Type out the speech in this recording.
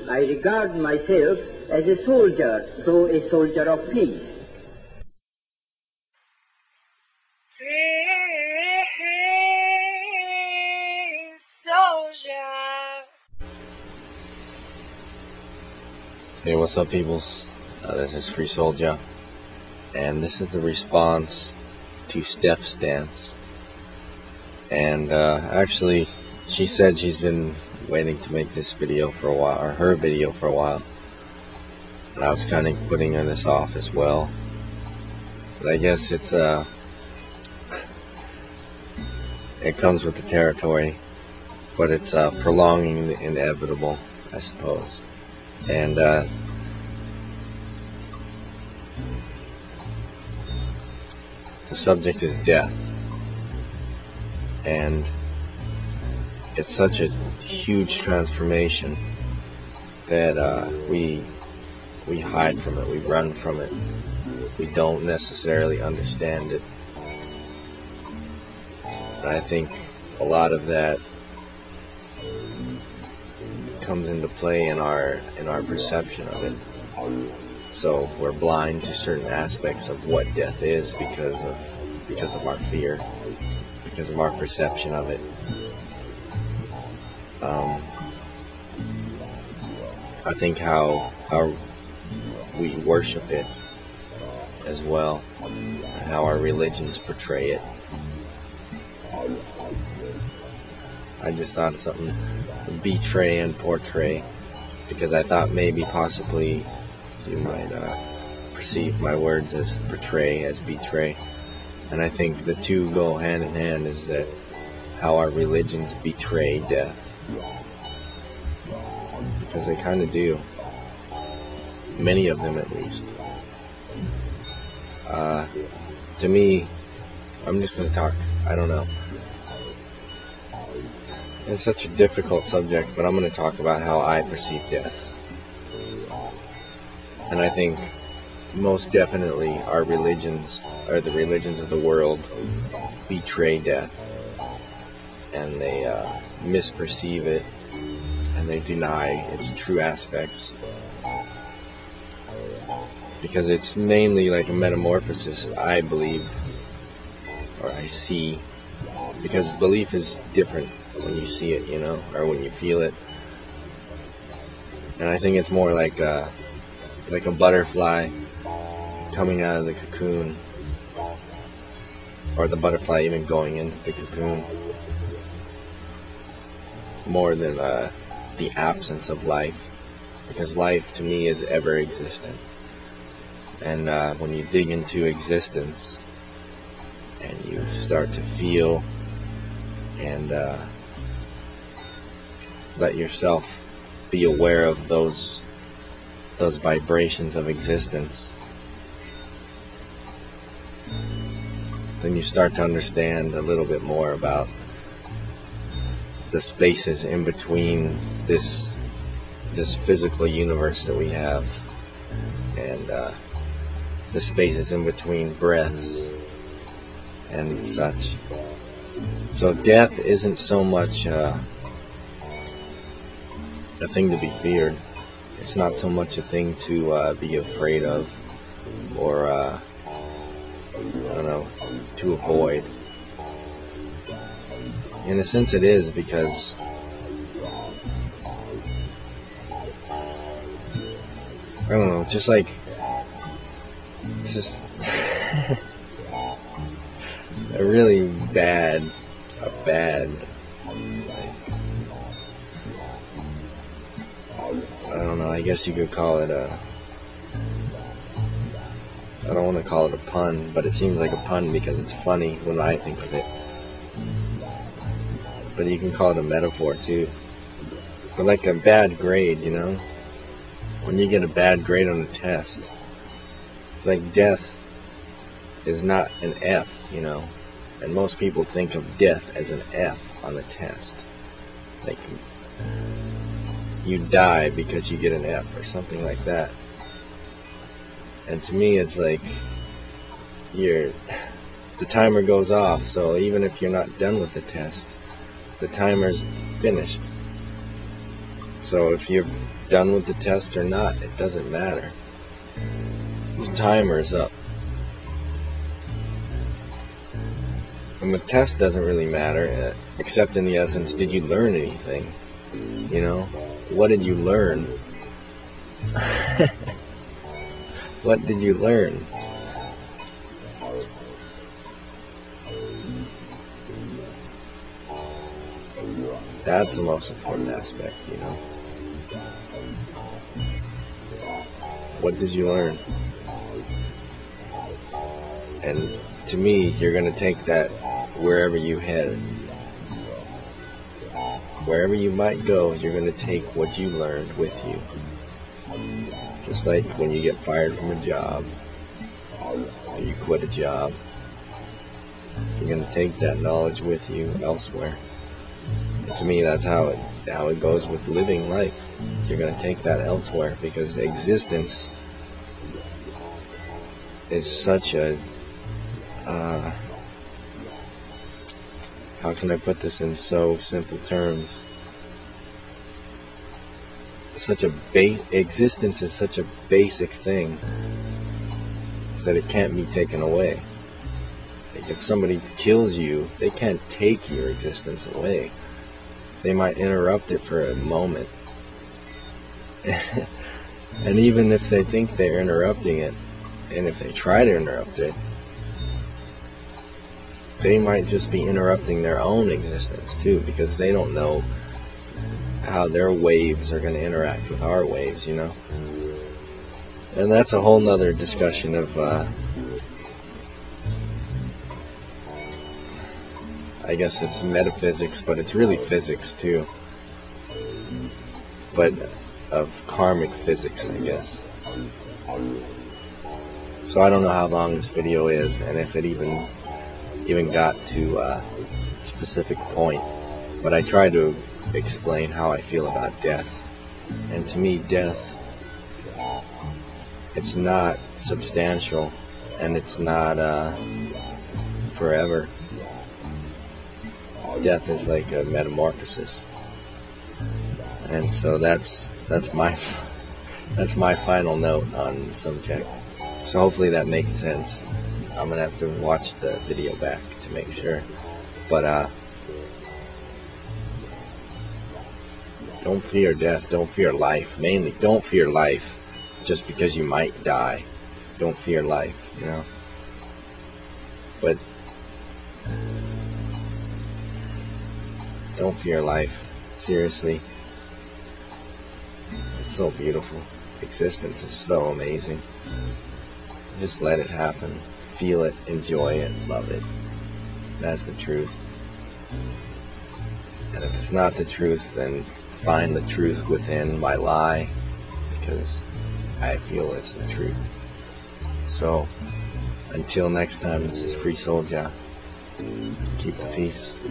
I regard myself as a soldier, though a soldier of peace. Freesouljah. Hey, what's up, peoples? This is freesouljah, and this is the response to Steph's stance. And actually, she said she's been waiting to make this video for a while, or her video for a while. And I was kind of putting this off as well. But I guess it's it comes with the territory, but it's prolonging the inevitable, I suppose. And the subject is death, and it's such a huge transformation that we hide from it, we run from it, we don't necessarily understand it. And I think a lot of that comes into play in our perception of it. So we're blind to certain aspects of what death is because of our fear, because of our perception of it. I think how we worship it as well, and how our religions portray it. I just thought of something, betray and portray, because I thought maybe possibly you might perceive my words as portray, as betray. And I think the two go hand in hand, is that how our religions betray death. Because they kind of do. Many of them, at least. To me, I'm just going to talk. I don't know. It's such a difficult subject, but I'm going to talk about how I perceive death. And I think most definitely our religions, or the religions of the world, betray death. And they misperceive it, and they deny its true aspects. Because it's mainly like a metamorphosis, I believe, or I see. Because belief is different when you see it, you know, or when you feel it. And I think it's more like a butterfly coming out of the cocoon, or the butterfly even going into the cocoon, more than the absence of life. Because life to me is ever existent. And when you dig into existence and you start to feel and let yourself be aware of those vibrations of existence, then you start to understand a little bit more about the spaces in between this physical universe that we have, and the spaces in between breaths and such. So death isn't so much a thing to be feared. It's not so much a thing to be afraid of, or I don't know, to avoid. In a sense it is, because I don't know, just like, it's just a really bad, like, I don't know, I guess you could call it I don't want to call it a pun, but it seems like a pun because it's funny when I think of it. But you can call it a metaphor too. But like a bad grade, you know? When you get a bad grade on a test, it's like death is not an F, you know? And most people think of death as an F on a test. Like, you die because you get an F or something like that. And to me, it's like, the timer goes off, so even if you're not done with the test, the timer's finished. So if you're done with the test or not, it doesn't matter. The timer is up. And the test doesn't really matter, except in the essence, did you learn anything? You know, what did you learn? What did you learn? That's the most important aspect, you know. What did you learn? And to me, you're going to take that wherever you head. Wherever you might go, you're going to take what you learned with you. Just like when you get fired from a job, or you quit a job, you're going to take that knowledge with you elsewhere. And to me, that's how it goes with living life. You're going to take that elsewhere, because existence is such a how can I put this in so simple terms? Existence is such a basic thing that it can't be taken away. Like if somebody kills you, they can't take your existence away. They might interrupt it for a moment. And even if they think they're interrupting it, and if they try to interrupt it, they might just be interrupting their own existence too, because they don't know how their waves are going to interact with our waves, you know. And that's a whole nother discussion of I guess it's metaphysics, but it's really physics too, but of karmic physics, I guess. So I don't know how long this video is, and if it even got to a specific point, but I try to explain how I feel about death. And to me, death, it's not substantial, and it's not forever. Death is like a metamorphosis, and so that's my final note on the subject. So hopefully that makes sense. I'm gonna have to watch the video back to make sure, but don't fear death, don't fear life. Mainly, don't fear life just because you might die. Don't fear life, you know. But don't fear life. Seriously. It's so beautiful. Existence is so amazing. Just let it happen. Feel it, enjoy it, love it. That's the truth. And if it's not the truth, then find the truth within my lie, because I feel it's the truth. So, until next time, this is freesouljah. Keep the peace.